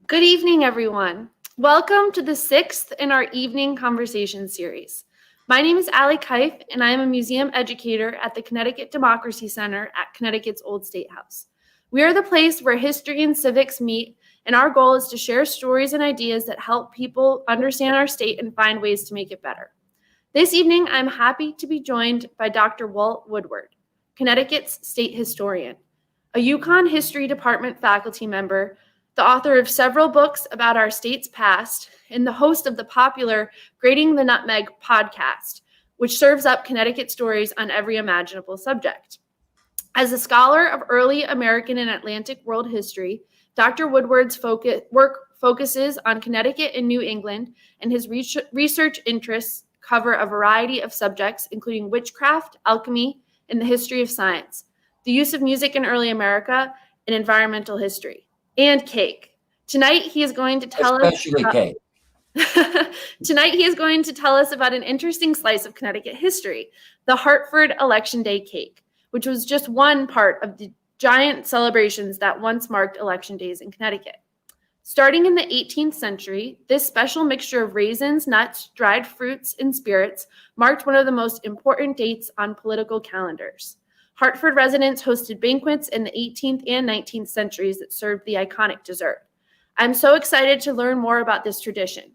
Good evening, everyone. Welcome to the sixth in our evening conversation series. My name is Allie Keif, and I am a museum educator at the Connecticut Democracy Center at Connecticut's Old State House. We are the place where history and civics meet, and our goal is to share stories and ideas that help people understand our state and find ways to make it better. This evening, I'm happy to be joined by Dr. Walt Woodward, Connecticut's state historian, a Yukon History Department faculty member, the author of several books about our state's past, and the host of the popular Grating the Nutmeg podcast, which serves up Connecticut stories on every imaginable subject. As a scholar of early American and Atlantic world history, Dr. Woodward's work focuses on Connecticut and New England, and his research interests cover a variety of subjects, including witchcraft, alchemy, and the history of science, the use of music in early America, and environmental history, and cake. Tonight, he is going to tell Especially cake. Tonight, he is going to tell us about an interesting slice of Connecticut history, the Hartford Election Day cake, which was just one part of the giant celebrations that once marked election days in Connecticut. Starting in the 18th century, this special mixture of raisins, nuts, dried fruits, and spirits marked one of the most important dates on political calendars. Hartford residents hosted banquets in the 18th and 19th centuries that served the iconic dessert. I'm so excited to learn more about this tradition.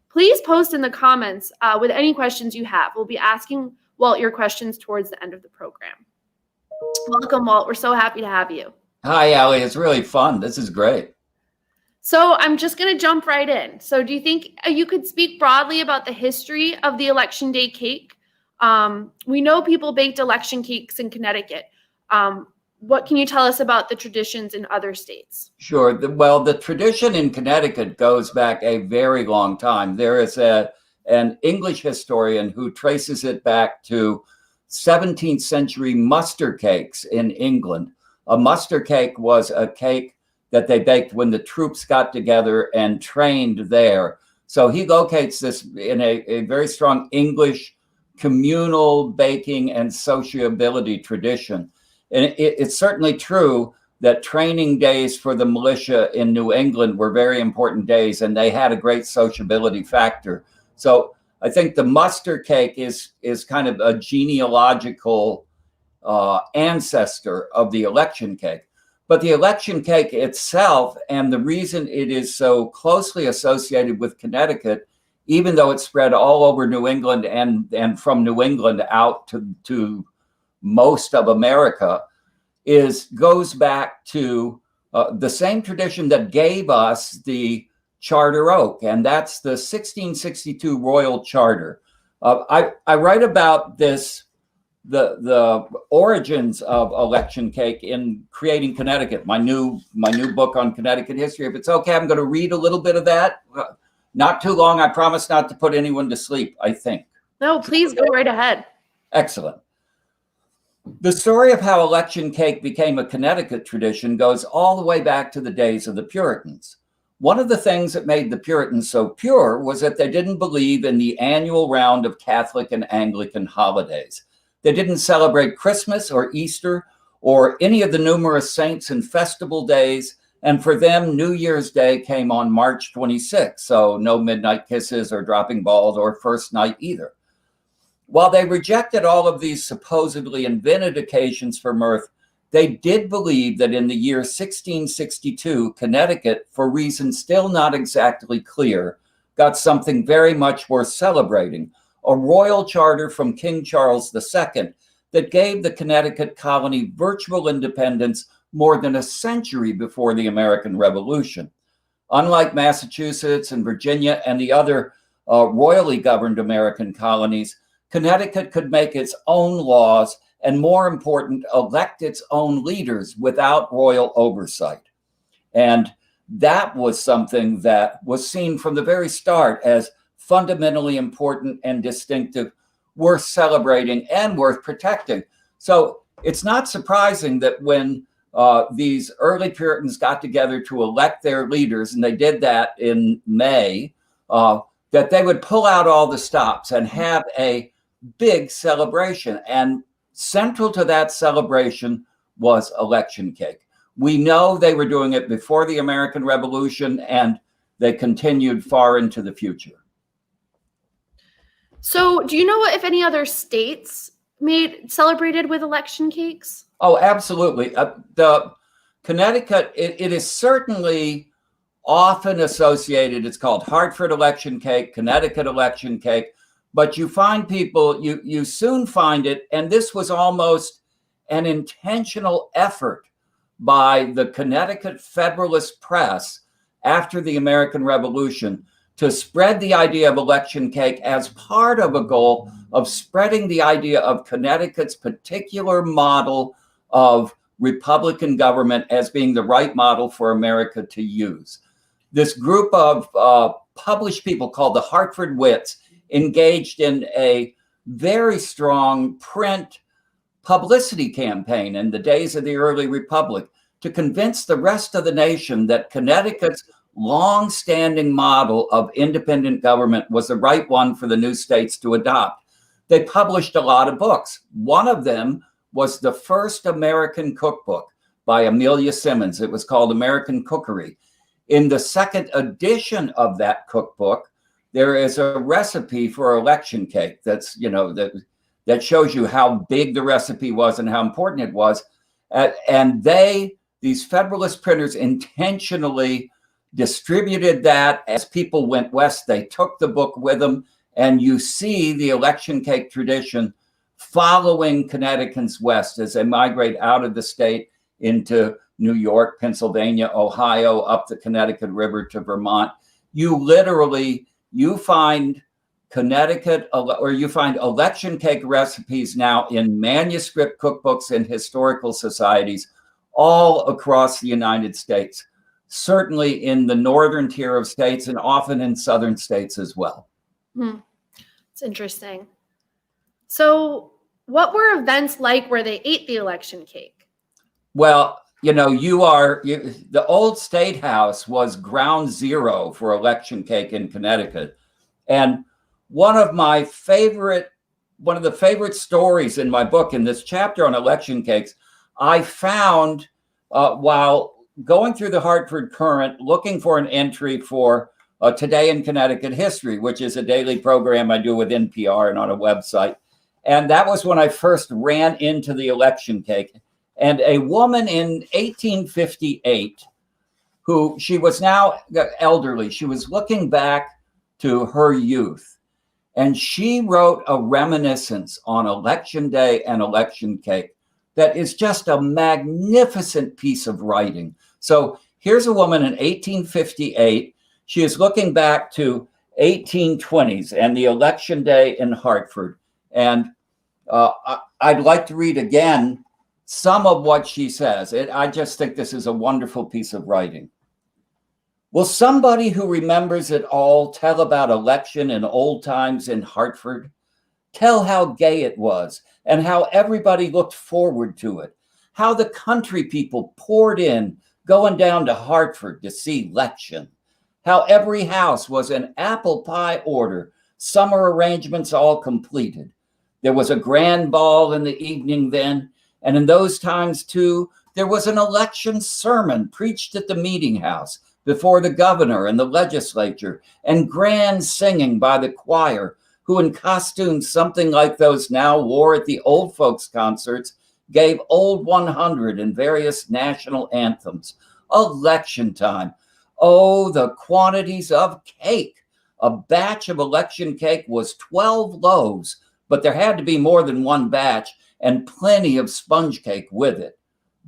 Please post in the comments with any questions you have. We'll be asking Walt your questions towards the end of the program. Welcome, Walt. We're so happy to have you. Hi, Allie. It's really fun. This is great. So I'm just going to jump right in. So do you think you could speak broadly about the history of the election day cake? We know people baked election cakes in Connecticut. What can you tell us about the traditions in other states? Sure. The tradition in Connecticut goes back a very long time. There is an English historian who traces it back to 17th century muster cakes in England. A muster cake was a cake that they baked when the troops got together and trained there. So he locates this in a very strong English communal baking and sociability tradition. And it's certainly true that training days for the militia in New England were very important days, and they had a great sociability factor. So I think the muster cake is kind of a genealogical ancestor of the election cake. But the election cake itself, and the reason it is so closely associated with Connecticut, even though it's spread all over New England and from New England out to most of America, goes back to the same tradition that gave us the Charter Oak, and that's the 1662 Royal Charter. I write about this, the origins of election cake in Creating Connecticut, my new book on Connecticut history. If it's okay, I'm going to read a little bit of that. Not too long. I promise not to put anyone to sleep, I think. No, please go right ahead. Excellent. The story of how election cake became a Connecticut tradition goes all the way back to the days of the Puritans. One of the things that made the Puritans so pure was that they didn't believe in the annual round of Catholic and Anglican holidays. They didn't celebrate Christmas or Easter or any of the numerous saints and festival days. And for them, New Year's Day came on March 26th. So no midnight kisses or dropping balls or first night either. While they rejected all of these supposedly invented occasions for mirth, they did believe that in the year 1662, Connecticut, for reasons still not exactly clear, got something very much worth celebrating: a royal charter from King Charles II that gave the Connecticut colony virtual independence more than a century before the American Revolution. Unlike Massachusetts and Virginia and the other royally governed American colonies, Connecticut could make its own laws and, more important, elect its own leaders without royal oversight. And that was something that was seen from the very start as fundamentally important and distinctive, worth celebrating and worth protecting. So it's not surprising that when these early Puritans got together to elect their leaders, and they did that in May, that they would pull out all the stops and have a big celebration. And central to that celebration was election cake. We know they were doing it before the American Revolution, and they continued far into the future. So do you know if any other states celebrated with election cakes? Oh, absolutely. The Connecticut, it is certainly often associated. It's called Hartford election cake, Connecticut election cake, but you find people, you soon find it, and this was almost an intentional effort by the Connecticut Federalist Press after the American Revolution to spread the idea of election cake as part of a goal of spreading the idea of Connecticut's particular model of Republican government as being the right model for America to use. This group of published people called the Hartford Wits engaged in a very strong print publicity campaign in the days of the early republic to convince the rest of the nation that Connecticut's long-standing model of independent government was the right one for the new states to adopt. They published a lot of books. One of them was the first American cookbook by Amelia Simmons. It was called American Cookery. In the second edition of that cookbook, there is a recipe for election cake that's, that shows you how big the recipe was and how important it was. And these Federalist printers intentionally distributed that as people went west. They took the book with them, and you see the election cake tradition following Connecticutans west as they migrate out of the state into New York, Pennsylvania, Ohio, up the Connecticut River to Vermont. You find Connecticut, or you find election cake recipes now in manuscript cookbooks and historical societies all across the United States, certainly in the northern tier of states and often in southern states as well. It's interesting. So what were events like where they ate the election cake? Well, the old State House was ground zero for election cake in Connecticut. And one of the favorite stories in my book, in this chapter on election cakes, I found while going through the Hartford Current, looking for an entry for Today in Connecticut History, which is a daily program I do with NPR and on a website. And that was when I first ran into the election cake. And a woman in 1858, she was now elderly, she was looking back to her youth. And she wrote a reminiscence on Election Day and election cake that is just a magnificent piece of writing. So here's a woman in 1858. She is looking back to 1820s and the election day in Hartford. And I'd like to read again some of what she says. I just think this is a wonderful piece of writing. Will somebody who remembers it all tell about election in old times in Hartford? Tell how gay it was and how everybody looked forward to it, how the country people poured in, going down to Hartford to see 'lection, how every house was in apple pie order, summer arrangements all completed. There was a grand ball in the evening then, and in those times too, there was an election sermon preached at the meeting house before the governor and the legislature, and grand singing by the choir, who in costumes something like those now wore at the old folks concerts, gave Old 100 and various national anthems. Election time. Oh, the quantities of cake. A batch of election cake was 12 loaves, but there had to be more than one batch and plenty of sponge cake with it.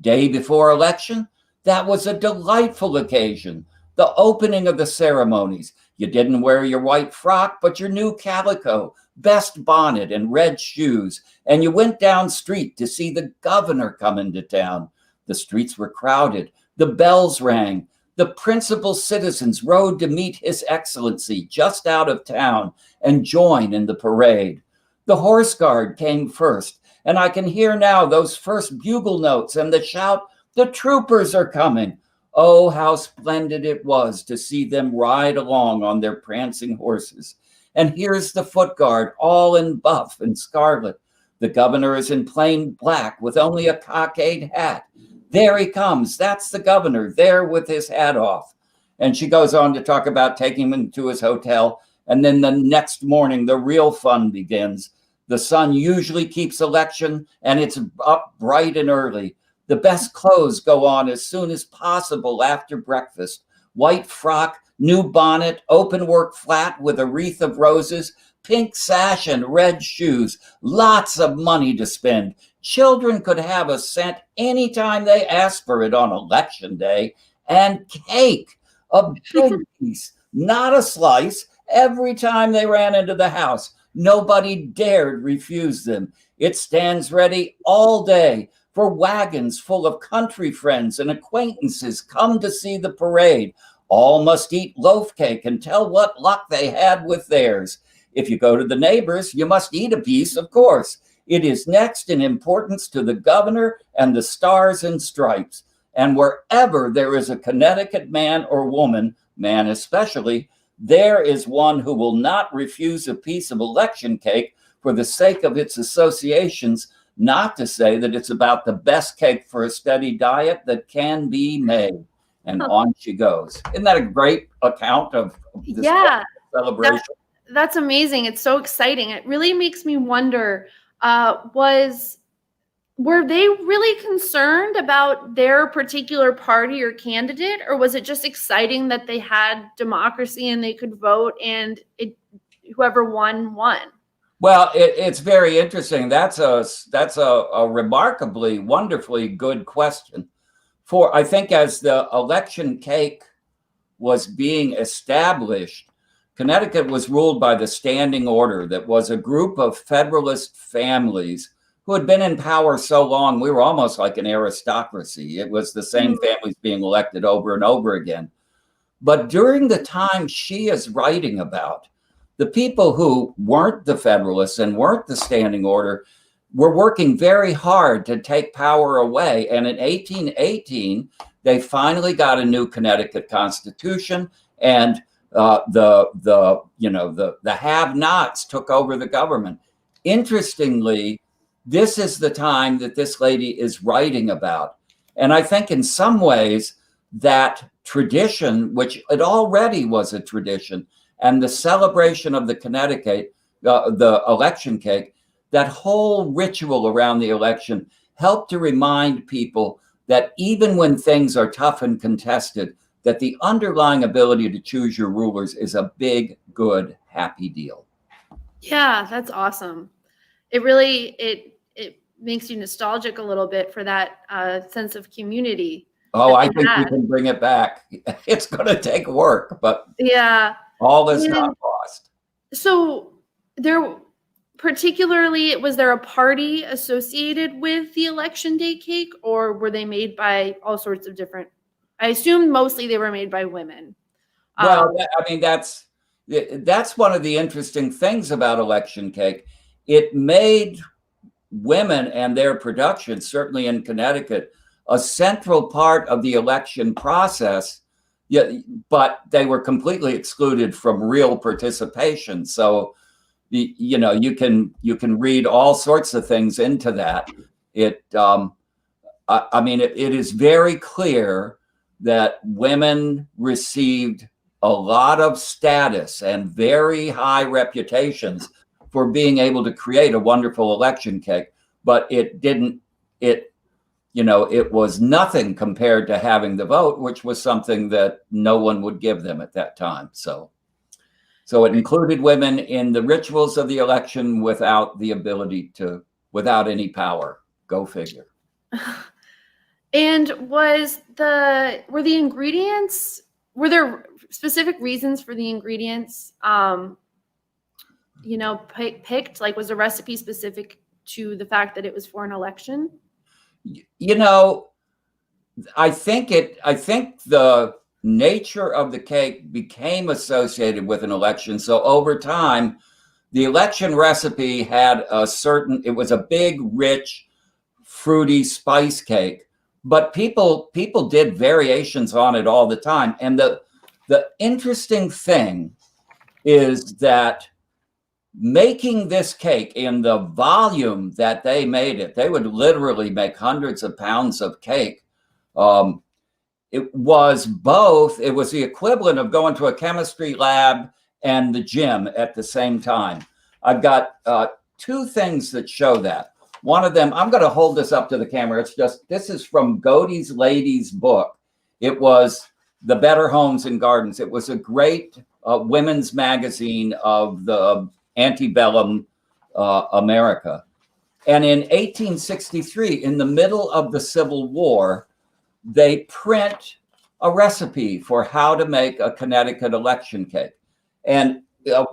Day before election, that was a delightful occasion. The opening of the ceremonies. You didn't wear your white frock, but your new calico, best bonnet, and red shoes. And you went down street to see the governor come into town. The streets were crowded. The bells rang. The principal citizens rode to meet His Excellency just out of town and join in the parade. The horse guard came first, and I can hear now those first bugle notes and the shout, "The troopers are coming." Oh, how splendid it was to see them ride along on their prancing horses. And here's the foot guard, all in buff and scarlet. The governor is in plain black with only a cockade hat. There he comes. That's the governor there with his hat off. And she goes on to talk about taking him to his hotel. And then the next morning, the real fun begins. The sun usually keeps election, and it's up bright and early. The best clothes go on as soon as possible after breakfast. White frock, new bonnet, open work flat with a wreath of roses, pink sash and red shoes. Lots of money to spend. Children could have a cent anytime they asked for it on election day. And cake, a big piece, not a slice, every time they ran into the house. Nobody dared refuse them. It stands ready all day for wagons full of country friends and acquaintances come to see the parade. All must eat loaf cake and tell what luck they had with theirs. If you go to the neighbors, you must eat a piece, of course. It is next in importance to the governor and the stars and stripes. And wherever there is a Connecticut man or woman, man especially, there is one who will not refuse a piece of election cake for the sake of its associations, not to say that it's about the best cake for a steady diet that can be made. And on she goes. Isn't that a great account of this celebration? That's amazing. It's so exciting. It really makes me wonder, were they really concerned about their particular party or candidate, or was it just exciting that they had democracy and they could vote and whoever won? Well, it's very interesting. That's a remarkably, wonderfully good question. For I think as the election cake was being established, Connecticut was ruled by the Standing Order, that was a group of Federalist families who had been in power so long, we were almost like an aristocracy. It was the same families being elected over and over again. But during the time she is writing about, the people who weren't the Federalists and weren't the Standing Order were working very hard to take power away. And in 1818, they finally got a new Connecticut Constitution, and the have-nots took over the government. Interestingly, this is the time that this lady is writing about. And I think in some ways that tradition, which it already was a tradition, and the celebration of the Connecticut, the election cake, that whole ritual around the election helped to remind people that even when things are tough and contested, that the underlying ability to choose your rulers is a big, good, happy deal. Yeah, that's awesome. It really, it makes you nostalgic a little bit for that sense of community. Oh, I think we can bring it back. It's going to take work, but yeah, all is not lost. So was there a party associated with the election day cake, or were they made by all sorts of different? I assume mostly they were made by women. Well, I mean, that's one of the interesting things about election cake. It made women and their production, certainly in Connecticut, a central part of the election process, but they were completely excluded from real participation. So, you can read all sorts of things into that. It is very clear that women received a lot of status and very high reputations for being able to create a wonderful election cake, but it was nothing compared to having the vote, which was something that no one would give them at that time. So it included women in the rituals of the election without any power. Go figure. And were there specific reasons for the ingredients, picked? Like, was the recipe specific to the fact that it was for an election? I think the nature of the cake became associated with an election. So over time, the election recipe had it was a big, rich, fruity spice cake, but people did variations on it all the time. And the interesting thing is that making this cake in the volume that they made it, they would literally make hundreds of pounds of cake, It was both. It was the equivalent of going to a chemistry lab and the gym at the same time. I've got two things that show that. One of them, I'm going to hold this up to the camera. It's just, this is from Godey's Ladies book. It was The Better Homes and Gardens. It was a great women's magazine of the antebellum America. And in 1863, in the middle of the Civil War, they print a recipe for how to make a Connecticut election cake. And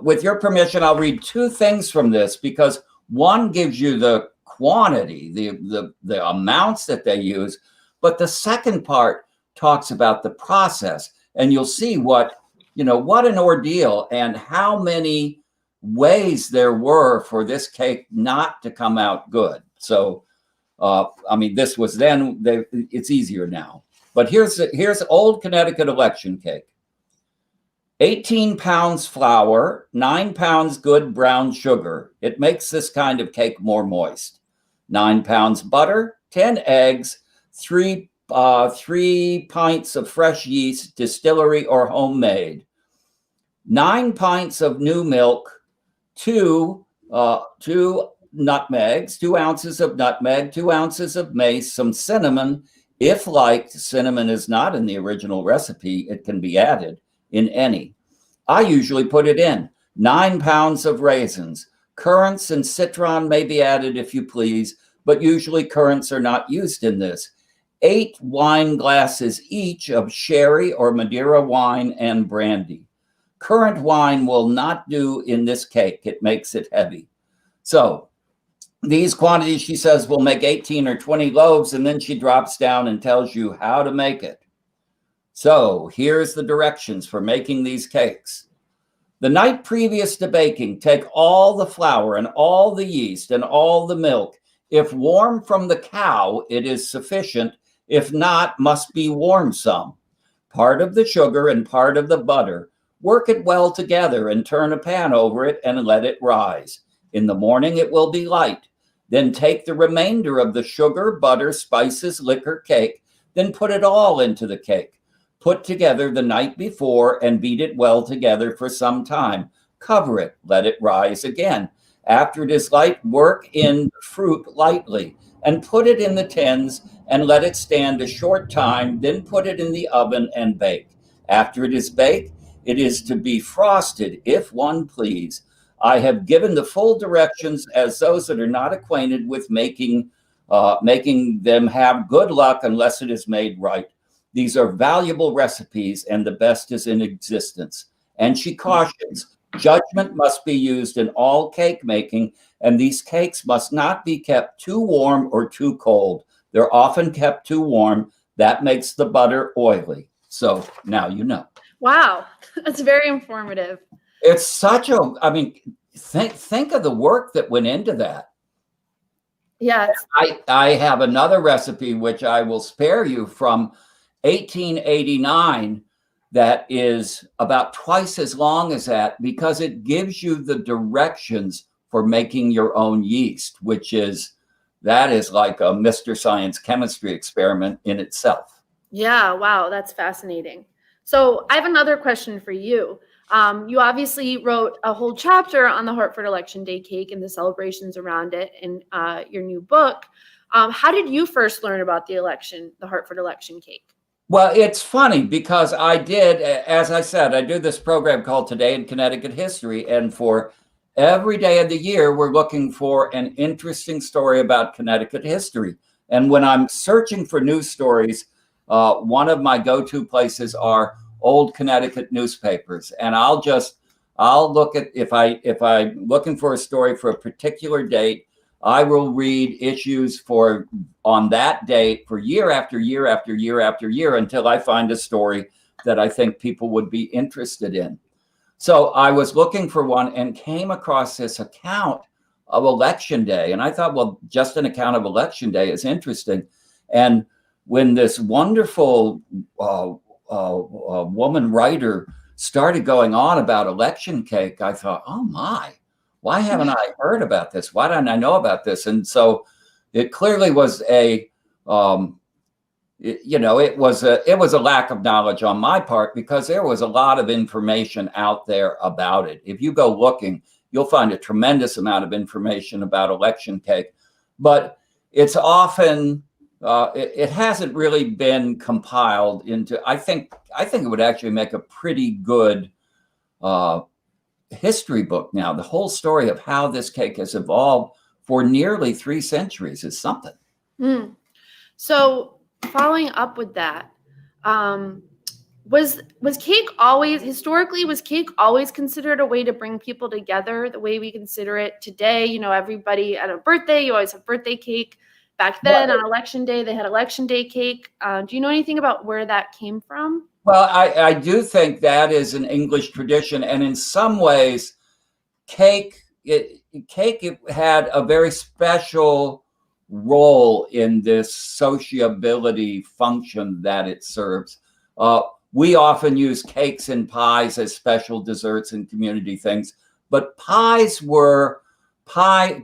with your permission, I'll read two things from this, because one gives you the quantity, the amounts that they use, but the second part talks about the process. And you'll see what an ordeal and how many ways there were for this cake not to come out good. So, I mean, this was then, it's easier now. But here's old Connecticut election cake. 18 pounds flour, 9 pounds good brown sugar. It makes this kind of cake more moist. 9 pounds butter, 10 eggs, 3 pints of fresh yeast, distillery or homemade. 9 pints of new milk, 2 nutmegs, 2 ounces of nutmeg, 2 ounces of mace, some cinnamon. If liked, cinnamon is not in the original recipe. It can be added in any. I usually put it in. 9 pounds of raisins. Currants and citron may be added if you please, but usually currants are not used in this. 8 wine glasses each of sherry or Madeira wine and brandy. Currant wine will not do in this cake. It makes it heavy. So these quantities, she says, will make 18 or 20 loaves, and then she drops down and tells you how to make it. So here's the directions for making these cakes. The night previous to baking, take all the flour and all the yeast and all the milk. If warm from the cow, it is sufficient. If not, must be warm some. Part of the sugar and part of the butter. Work it well together and turn a pan over it and let it rise. In the morning it will be light. Then take the remainder of the sugar, butter, spices, liquor, cake, then put it all into the cake. Put together the night before and beat it well together for some time. Cover it, let it rise again. After it is light, work in the fruit lightly and put it in the tins and let it stand a short time, then put it in the oven and bake. After it is baked, it is to be frosted, if one please. I have given the full directions, as those that are not acquainted with making them have good luck unless it is made right. These are valuable recipes, and the best is in existence. And she cautions, judgment must be used in all cake making, and these cakes must not be kept too warm or too cold. They're often kept too warm. That makes the butter oily. So now you know. Wow, that's very informative. It's such a, I mean, think of the work that went into that. Yeah. I have another recipe, which I will spare you, from 1889, that is about twice as long as that, because it gives you the directions for making your own yeast, that is like a Mr. Science chemistry experiment in itself. Yeah, wow, that's fascinating. So I have another question for you. You obviously wrote a whole chapter on the Hartford Election Day cake and the celebrations around it in your new book. How did you first learn about the Hartford election cake? Well, it's funny because I did, as I said, I do this program called Today in Connecticut History. And for every day of the year, we're looking for an interesting story about Connecticut history. And when I'm searching for news stories, one of my go-to places are old Connecticut newspapers. And I'll look at, if I'm looking for a story for a particular date, I will read issues on that date for year after year after year after year until I find a story that I think people would be interested in. So I was looking for one and came across this account of Election Day. And I thought, well, just an account of Election Day is interesting. And when this wonderful woman writer started going on about election cake, I thought, oh my, why haven't I heard about this? Why didn't I know about this? And so it clearly was it was a lack of knowledge on my part, because there was a lot of information out there about it. If you go looking, you'll find a tremendous amount of information about election cake, but it's often it hasn't really been compiled into. I think it would actually make a pretty good history book now. The whole story of how this cake has evolved for nearly 3 centuries is something. So following up with that, was cake always, historically, was cake always considered a way to bring people together the way we consider it today? You know, everybody at a birthday, you always have birthday cake. Back then, on election day, they had election day cake. Do you know anything about where that came from? Well, I do think that is an English tradition, and in some ways, cake had a very special role in this sociability function that it serves. We often use cakes and pies as special desserts and community things, but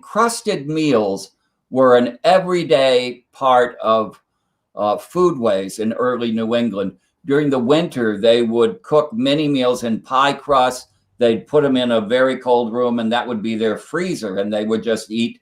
crusted meals were an everyday part of foodways in early New England. During the winter, they would cook many meals in pie crust. They'd put them in a very cold room, and that would be their freezer, and they would just eat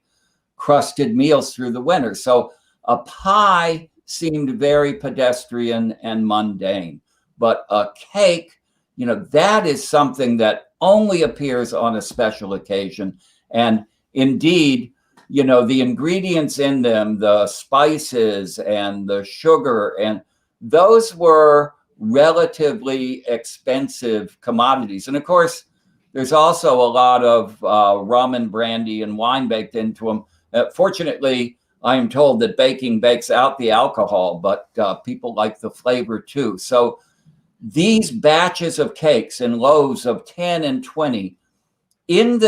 crusted meals through the winter. So a pie seemed very pedestrian and mundane, but a cake, that is something that only appears on a special occasion. And indeed, the ingredients in them, the spices and the sugar, and those were relatively expensive commodities. And of course, there's also a lot of rum and brandy and wine baked into them. Fortunately, I am told that baking bakes out the alcohol, but people like the flavor too. So these batches of cakes and loaves of 10 and 20, during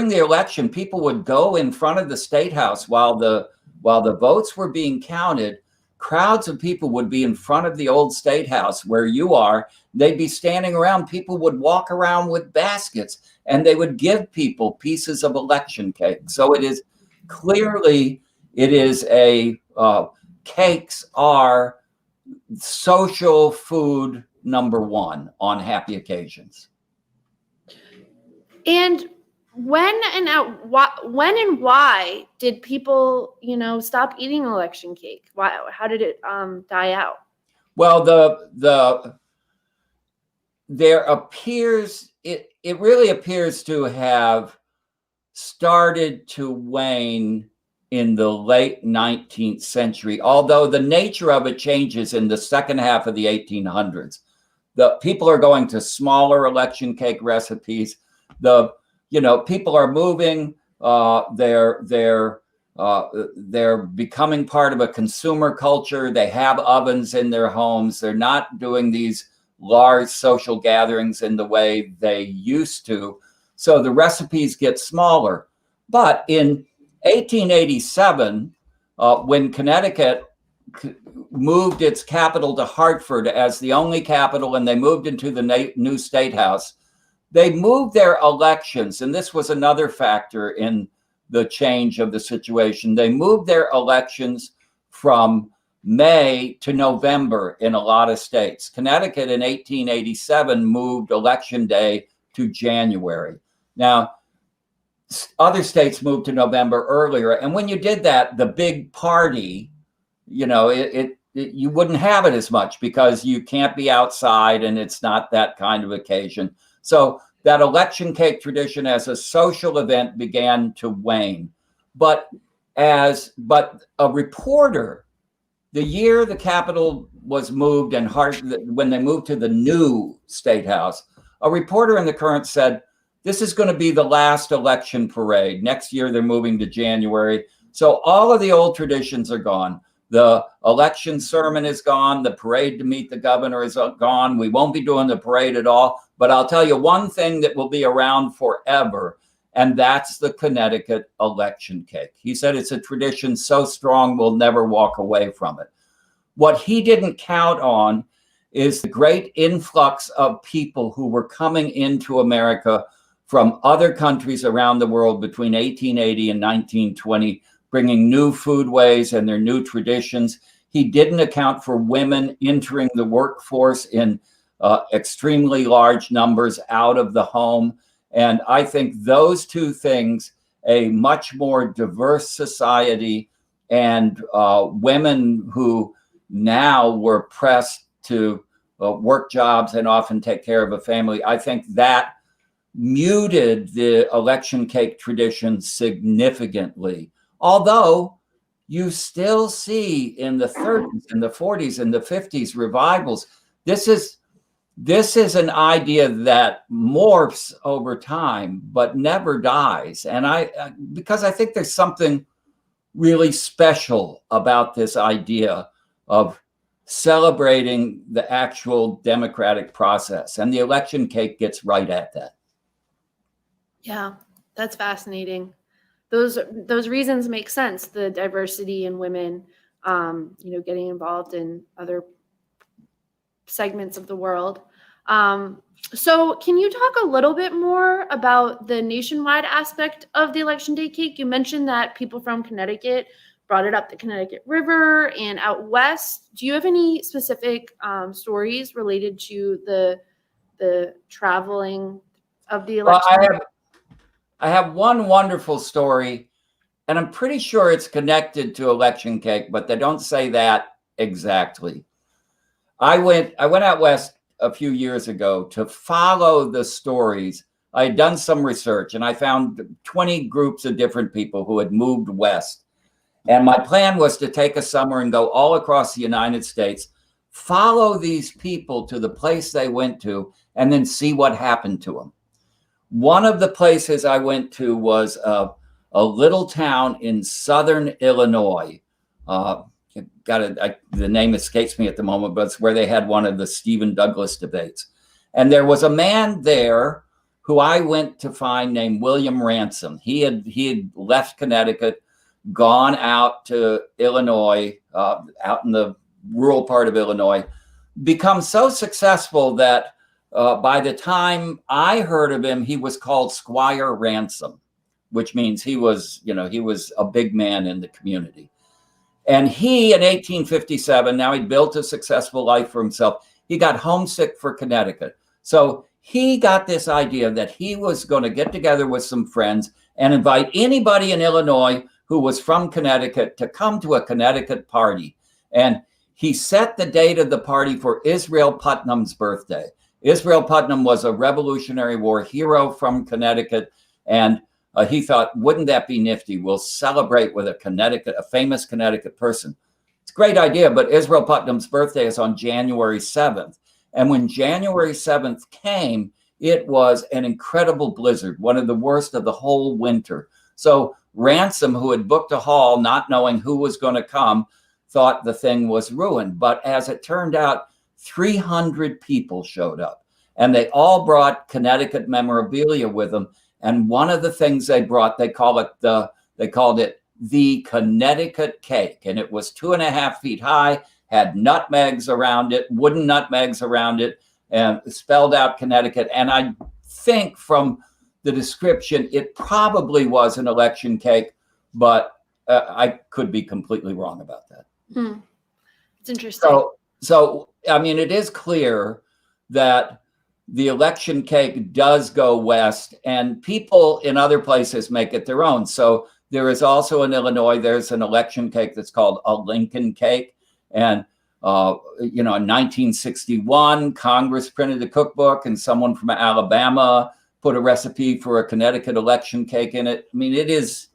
the election, people would go in front of the State House while the votes were being counted. Crowds of people would be in front of the old State House where you are. They'd be standing around. People would walk around with baskets, and they would give people pieces of election cake. So cakes are social food number one on happy occasions. And when and why did people, stop eating election cake? How did it die out? Well, it really appears to have started to wane in the late 19th century, although the nature of it changes in the second half of the 1800s. The people are going to smaller election cake recipes. People are moving. They're becoming part of a consumer culture. They have ovens in their homes. They're not doing these large social gatherings in the way they used to. So the recipes get smaller. But in 1887, when Connecticut moved its capital to Hartford as the only capital, and they moved into the new State House, they moved their elections, and this was another factor in the change of the situation. They moved their elections from May to November in a lot of states. Connecticut in 1887 moved election day to January. Now, other states moved to November earlier, and when you did that, the big party, you wouldn't have it as much because you can't be outside, and it's not that kind of occasion. So that election cake tradition as a social event began to wane. But a reporter, the year the capital was moved and when they moved to the new State House, a reporter in the Current said, this is going to be the last election parade. Next year, they're moving to January. So all of the old traditions are gone. The election sermon is gone. The parade to meet the governor is gone. We won't be doing the parade at all. But I'll tell you one thing that will be around forever, and that's the Connecticut election cake. He said it's a tradition so strong we'll never walk away from it. What he didn't count on is the great influx of people who were coming into America from other countries around the world between 1880 and 1920, bringing new foodways and their new traditions. He didn't account for women entering the workforce in extremely large numbers out of the home. And I think those two things, a much more diverse society and women who now were pressed to work jobs and often take care of a family, I think that muted the election cake tradition significantly. Although you still see in the 30s, in the 40s, in the 50s revivals. This is an idea that morphs over time, but never dies. And because I think there's something really special about this idea of celebrating the actual democratic process, and the election cake gets right at that. Yeah, that's fascinating. Those reasons make sense. The diversity in women, getting involved in other segments of the world. So can you talk a little bit more about the nationwide aspect of the Election Day cake? You mentioned that people from Connecticut brought it up the Connecticut River and out west. Do you have any specific stories related to the traveling of the election? Well, I have one wonderful story, and I'm pretty sure it's connected to election cake, but they don't say that exactly. I went out west a few years ago to follow the stories. I had done some research, and I found 20 groups of different people who had moved west. And my plan was to take a summer and go all across the United States, follow these people to the place they went to, and then see what happened to them. One of the places I went to was a little town in southern Illinois. The name escapes me at the moment, but it's where they had one of the Stephen Douglas debates. And there was a man there who I went to find named William Ransom. He had left Connecticut, gone out to Illinois, out in the rural part of Illinois, become so successful that by the time I heard of him, he was called Squire Ransom, which means he was a big man in the community. And he, in 1857, now he'd built a successful life for himself. He got homesick for Connecticut. So he got this idea that he was going to get together with some friends and invite anybody in Illinois who was from Connecticut to come to a Connecticut party. And he set the date of the party for Israel Putnam's birthday. Israel Putnam was a Revolutionary War hero from Connecticut, and he thought, wouldn't that be nifty? We'll celebrate with a famous Connecticut person. It's a great idea, but Israel Putnam's birthday is on January 7th. And when January 7th came, it was an incredible blizzard, one of the worst of the whole winter. So Ransom, who had booked a hall, not knowing who was going to come, thought the thing was ruined. But as it turned out, 300 people showed up, and they all brought Connecticut memorabilia with them. And one of the things they brought, they called it the Connecticut cake. And it was 2.5 feet high, had nutmegs around it, wooden nutmegs around it, and spelled out Connecticut. And I think from the description, it probably was an election cake, but I could be completely wrong about that. It's interesting. So, I mean, it is clear that the election cake does go west, and people in other places make it their own. So there is also in Illinois, there's an election cake that's called a Lincoln cake. And, in 1961, Congress printed a cookbook, and someone from Alabama put a recipe for a Connecticut election cake in it. I mean, it is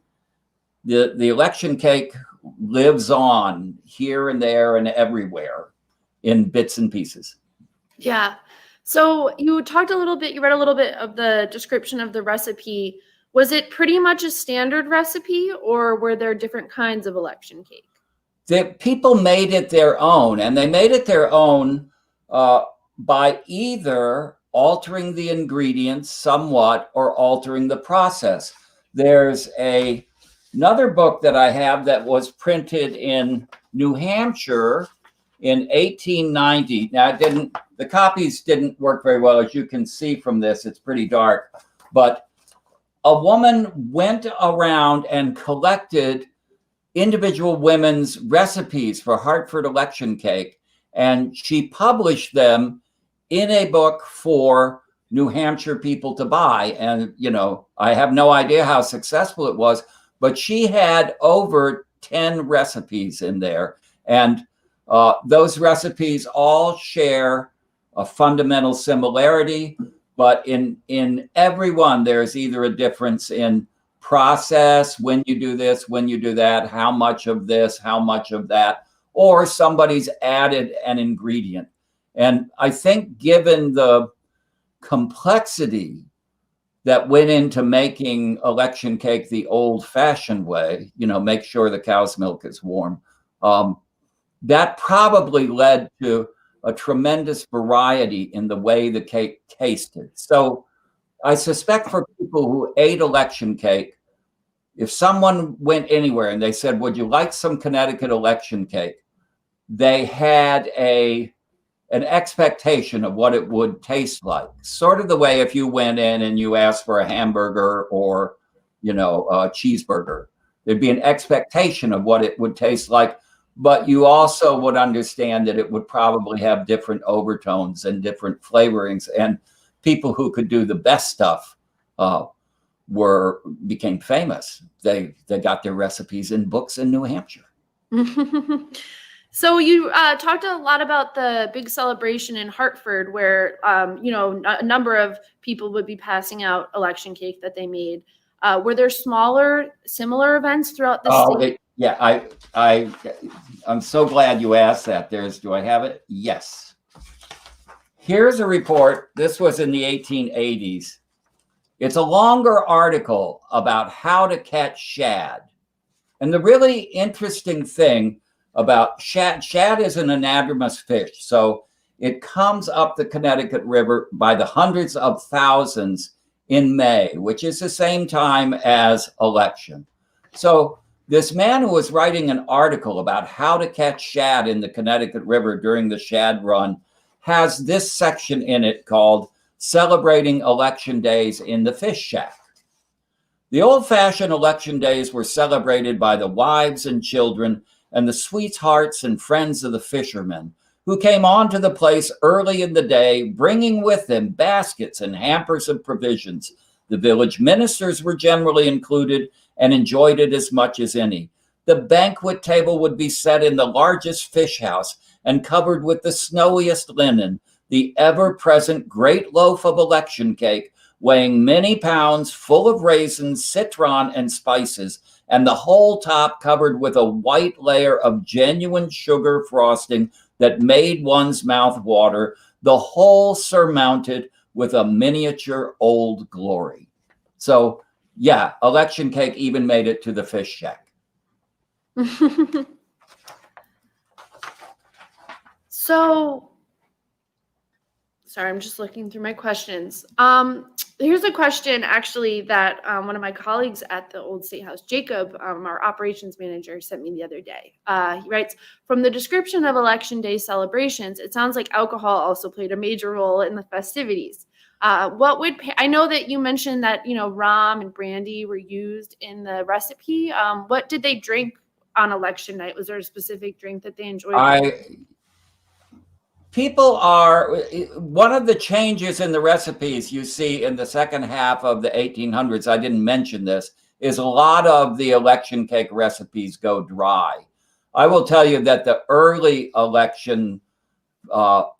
the election cake lives on here and there and everywhere in bits and pieces. Yeah. So you read a little bit of the description of the recipe. Was it pretty much a standard recipe, or were there different kinds of election cake? The people made it their own, and they made it their own by either altering the ingredients somewhat or altering the process. There's another book that I have that was printed in New Hampshire in 1890. Now, the copies didn't work very well, as you can see from this. It's pretty dark. But a woman went around and collected individual women's recipes for Hartford election cake, and she published them in a book for New Hampshire people to buy. And, I have no idea how successful it was, but she had over 10 recipes in there. And those recipes all share a fundamental similarity, but in every one, there's either a difference in process, when you do this, when you do that, how much of this, how much of that, or somebody's added an ingredient. And I think given the complexity that went into making election cake the old-fashioned way, make sure the cow's milk is warm, that probably led to a tremendous variety in the way the cake tasted. So I suspect for people who ate election cake, if someone went anywhere and they said, would you like some Connecticut election cake? They had an expectation of what it would taste like. Sort of the way if you went in and you asked for a hamburger or, a cheeseburger, there'd be an expectation of what it would taste like. But you also would understand that it would probably have different overtones and different flavorings. And people who could do the best stuff became famous. They got their recipes in books in New Hampshire. So you talked a lot about the big celebration in Hartford, where a number of people would be passing out election cake that they made. Were there smaller, similar events throughout the state? Yeah, I'm so glad you asked that. Do I have it? Yes. Here's a report. This was in the 1880s. It's a longer article about how to catch shad. And the really interesting thing about shad is an anadromous fish. So it comes up the Connecticut River by the hundreds of thousands in May, which is the same time as election. So this man who was writing an article about how to catch shad in the Connecticut River during the shad run has this section in it called Celebrating Election Days in the Fish Shack. The old-fashioned election days were celebrated by the wives and children and the sweethearts and friends of the fishermen, who came onto the place early in the day, bringing with them baskets and hampers of provisions. The village ministers were generally included and enjoyed it as much as any. The banquet table would be set in the largest fish house and covered with the snowiest linen, the ever-present great loaf of election cake, weighing many pounds, full of raisins, citron, and spices, and the whole top covered with a white layer of genuine sugar frosting that made one's mouth water, the whole surmounted with a miniature Old Glory. So, yeah, election cake even made it to the fish shack. So, sorry, I'm just looking through my questions. Here's a question actually that one of my colleagues at the Old State House, Jacob, our operations manager, sent me the other day. He writes, from the description of Election Day celebrations, it sounds like alcohol also played a major role in the festivities. I know that you mentioned that, rum and brandy were used in the recipe. What did they drink on election night? Was there a specific drink that they enjoyed? One of the changes in the recipes you see in the second half of the 1800s, I didn't mention this, is a lot of the election cake recipes go dry. I will tell you that the early election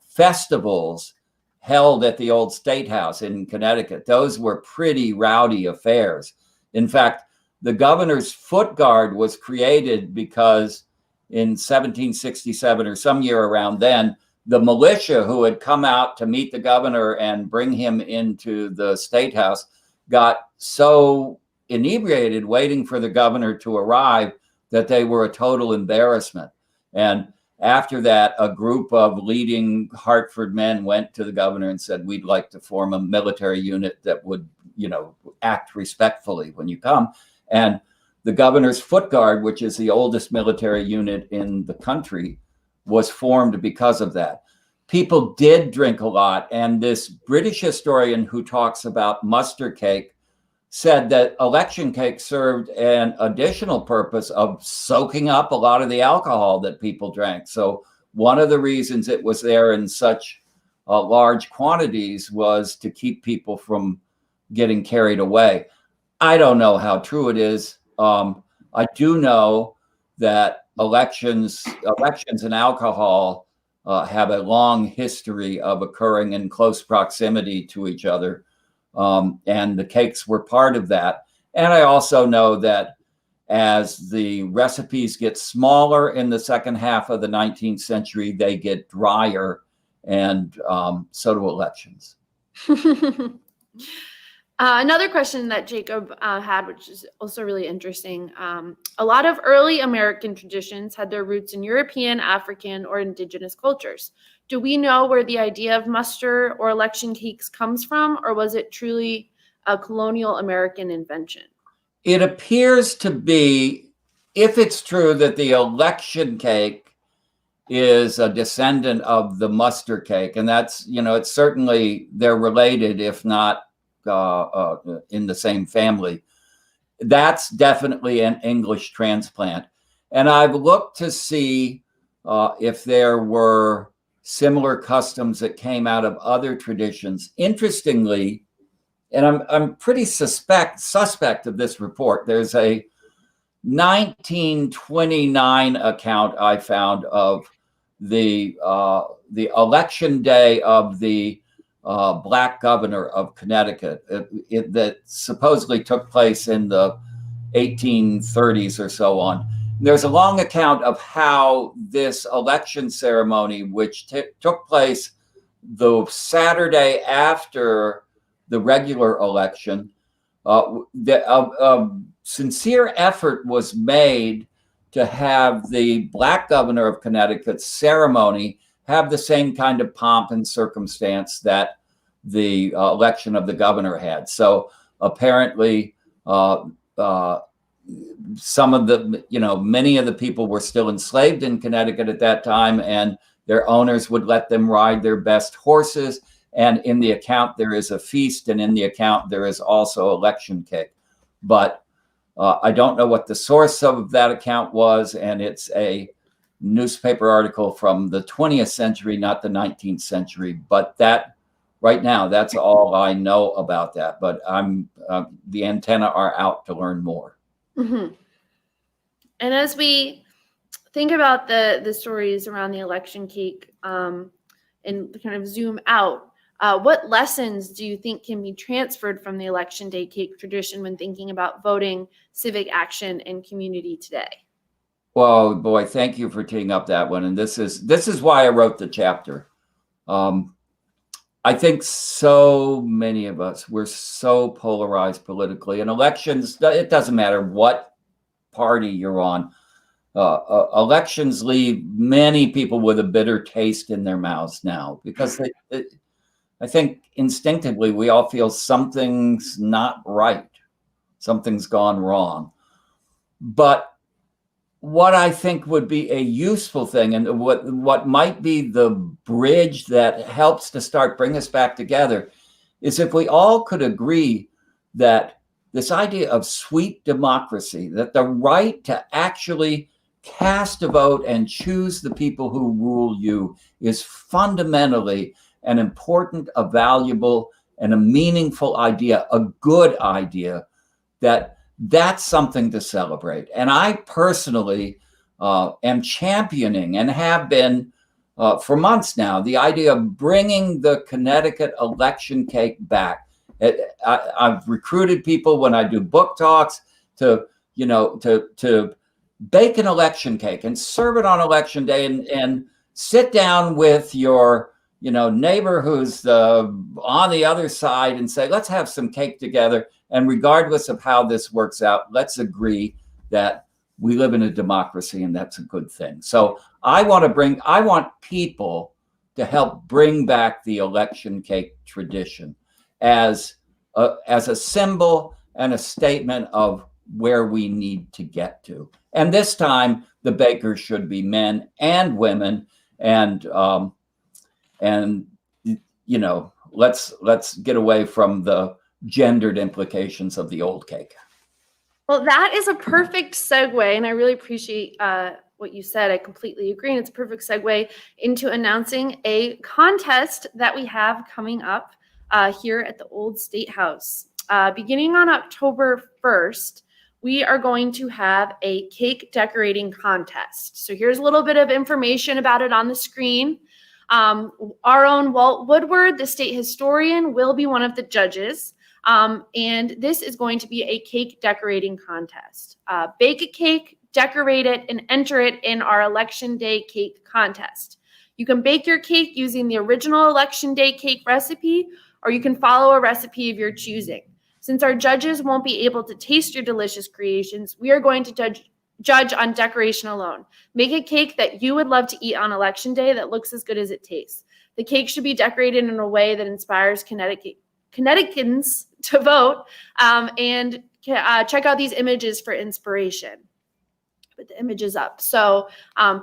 festivals held at the Old State House in Connecticut, those were pretty rowdy affairs. In fact, the governor's foot guard was created because in 1767 or some year around then, the militia who had come out to meet the governor and bring him into the State House got so inebriated waiting for the governor to arrive that they were a total embarrassment. And after that, a group of leading Hartford men went to the governor and said, we'd like to form a military unit that would, act respectfully when you come. And the governor's foot guard, which is the oldest military unit in the country, was formed because of that. People did drink a lot. And this British historian who talks about mustard cake said that election cake served an additional purpose of soaking up a lot of the alcohol that people drank. So one of the reasons it was there in such large quantities was to keep people from getting carried away. I don't know how true it is. I do know that elections and alcohol have a long history of occurring in close proximity to each other. And the cakes were part of that. And I also know that as the recipes get smaller in the second half of the 19th century, they get drier, and so do elections. Another question that Jacob had, which is also really interesting. A lot of early American traditions had their roots in European, African, or indigenous cultures. Do we know where the idea of muster or election cakes comes from, or was it truly a colonial American invention? It appears to be, if it's true that the election cake is a descendant of the muster cake, and that's, it's certainly, they're related, if not in the same family. That's definitely an English transplant. And I've looked to see if there were similar customs that came out of other traditions. Interestingly, and I'm pretty suspect of this report, there's a 1929 account I found of the election day of the black governor of Connecticut that supposedly took place in the 1830s or so on. There's a long account of how this election ceremony, which took place the Saturday after the regular election, sincere effort was made to have the black governor of Connecticut's ceremony have the same kind of pomp and circumstance that the election of the governor had. So apparently, some of the, many of the people were still enslaved in Connecticut at that time, and their owners would let them ride their best horses. And in the account, there is a feast, and in the account, there is also election cake. But I don't know what the source of that account was, and it's a newspaper article from the 20th century, not the 19th century. But that, right now, that's all I know about that. But the antenna are out to learn more. Mm-hmm. And as we think about the stories around the election cake and kind of zoom out, what lessons do you think can be transferred from the election day cake tradition when thinking about voting, civic action, and community today? Well, boy, thank you for teeing up that one. And this is why I wrote the chapter. I think so many of us, we're so polarized politically. In elections, it doesn't matter what party you're on. Elections leave many people with a bitter taste in their mouths now, because I think instinctively we all feel something's not right. Something's gone wrong. But what I think would be a useful thing, and what might be the bridge that helps to start bring us back together, is if we all could agree that this idea of sweet democracy, that the right to actually cast a vote and choose the people who rule you, is fundamentally an important, a valuable, and a meaningful idea, a good idea, that's something to celebrate. And I personally am championing, and have been for months now, the idea of bringing the Connecticut election cake back. I've recruited people when I do book talks to bake an election cake and serve it on election day, and sit down with your neighbor who's on the other side and say, let's have some cake together. And regardless of how this works out, let's agree that we live in a democracy, and that's a good thing. So I want people to help bring back the election cake tradition as a symbol and a statement of where we need to get to. And this time, the bakers should be men and women, and let's get away from the gendered implications of the old cake. Well, that is a perfect segue, and I really appreciate what you said. I completely agree, and it's a perfect segue into announcing a contest that we have coming up here at the Old State House. Beginning on October 1st, we are going to have a cake decorating contest. So here's a little bit of information about it on the screen. Our own Walt Woodward, the state historian, will be one of the judges. And this is going to be a cake decorating contest. Bake a cake, decorate it, and enter it in our Election Day cake contest. You can bake your cake using the original Election Day cake recipe, or you can follow a recipe of your choosing. Since our judges won't be able to taste your delicious creations, we are going to judge on decoration alone. Make a cake that you would love to eat on Election Day that looks as good as it tastes. The cake should be decorated in a way that inspires Connecticutans to vote, and check out these images for inspiration. Put the images up. So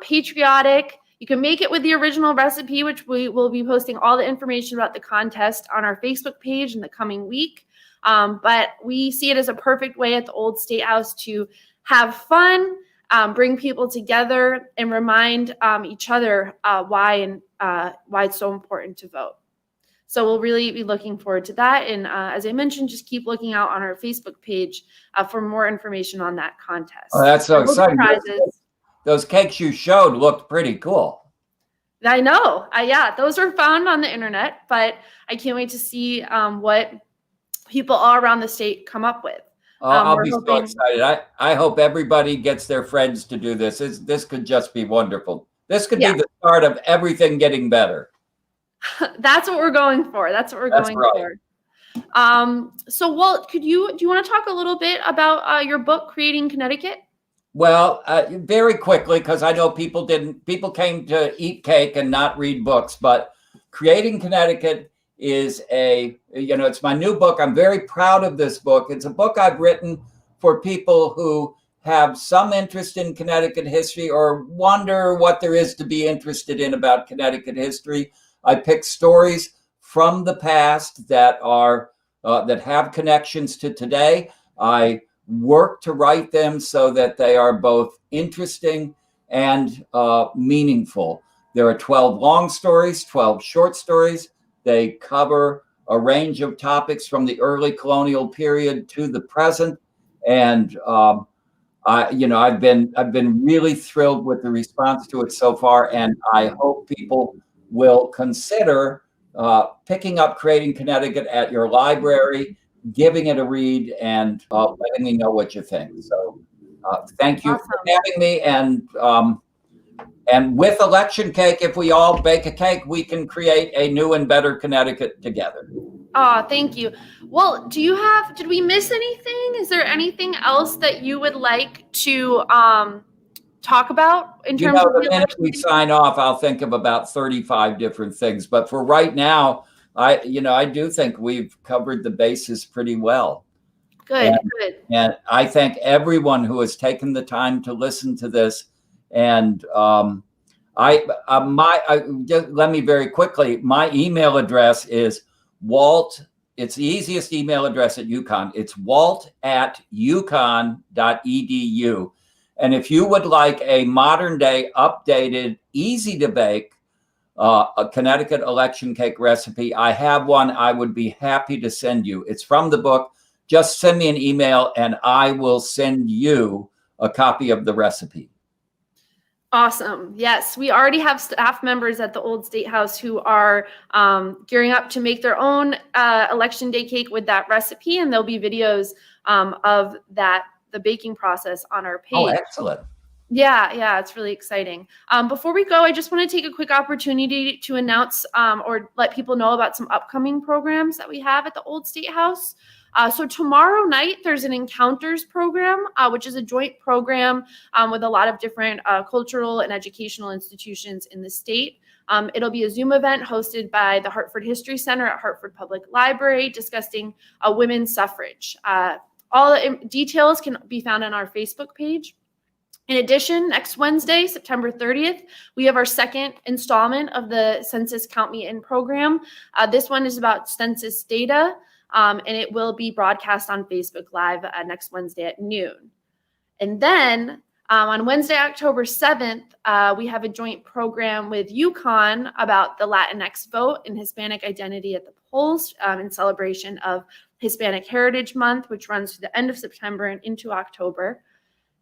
patriotic. You can make it with the original recipe, which we will be posting all the information about the contest on our Facebook page in the coming week. But we see it as a perfect way at the Old State House to have fun, bring people together, and remind each other why it's so important to vote. So we'll really be looking forward to that. And as I mentioned, just keep looking out on our Facebook page for more information on that contest. Oh, that's so exciting. Those cakes you showed looked pretty cool. I know. Yeah, those were found on the internet, but I can't wait to see what people all around the state come up with. I'll be so excited. I hope everybody gets their friends to do this. This could just be wonderful. This could be the start of everything getting better. That's what we're going for. That's what we're going for. So Walt, do you want to talk a little bit about your book, Creating Connecticut? Well, very quickly, because I know people came to eat cake and not read books, but Creating Connecticut is it's my new book. I'm very proud of this book. It's a book I've written for people who have some interest in Connecticut history or wonder what there is to be interested in about Connecticut history. I pick stories from the past that have connections to today. I work to write them so that they are both interesting and meaningful. There are 12 long stories, 12 short stories. They cover a range of topics from the early colonial period to the present, and I've been really thrilled with the response to it so far, and I hope people will consider picking up Creating Connecticut at your library, giving it a read, and letting me know what you think. So thank you for having me. And with election cake, if we all bake a cake, we can create a new and better Connecticut together. Oh, thank you. Well, did we miss anything? Is there anything else that you would like to talk about in terms of the minute we sign off, I'll think of about 35 different things. But for right now, I do think we've covered the bases pretty well. Good. And I thank everyone who has taken the time to listen to this. And let me very quickly, my email address is Walt. It's the easiest email address at UConn. It's walt@uconn.edu. And if you would like a modern day, updated, easy to bake a Connecticut election cake recipe, I have one I would be happy to send you. It's from the book. Just send me an email and I will send you a copy of the recipe. Awesome. Yes, we already have staff members at the Old State House who are gearing up to make their own election day cake with that recipe, and there'll be videos of the baking process on our page. Oh, excellent. Yeah, it's really exciting. Before we go, I just want to take a quick opportunity to announce or let people know about some upcoming programs that we have at the Old State House. So tomorrow night, there's an Encounters program, which is a joint program with a lot of different cultural and educational institutions in the state. It'll be a Zoom event hosted by the Hartford History Center at Hartford Public Library discussing women's suffrage. All the details can be found on our Facebook page. In addition, next Wednesday, September 30th, we have our second installment of the Census Count Me In program. This one is about census data. and it will be broadcast on Facebook Live next Wednesday at noon. And then on Wednesday, October 7th, we have a joint program with UConn about the Latinx vote and Hispanic identity at the polls in celebration of Hispanic Heritage Month, which runs through the end of September and into October.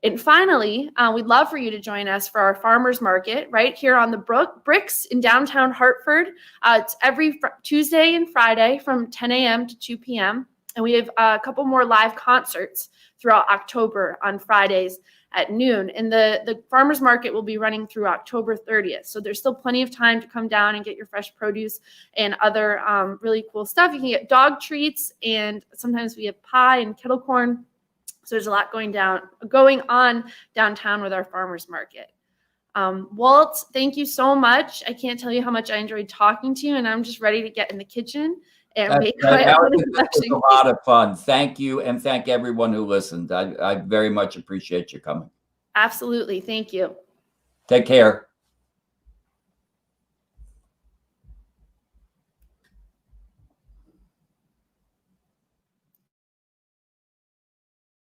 And finally, we'd love for you to join us for our farmers market right here on the Bricks in downtown Hartford. It's every Tuesday and Friday from 10 a.m. to 2 p.m. And we have a couple more live concerts throughout October on Fridays at noon. And the farmers market will be running through October 30th. So there's still plenty of time to come down and get your fresh produce and other really cool stuff. You can get dog treats, and sometimes we have pie and kettle corn. So there's a lot going on downtown with our farmers market. Walt, thank you so much. I can't tell you how much I enjoyed talking to you, and I'm just ready to get in the kitchen and make my own. That was a lot of fun. Thank you, and thank everyone who listened. I very much appreciate you coming. Absolutely. Thank you. Take care.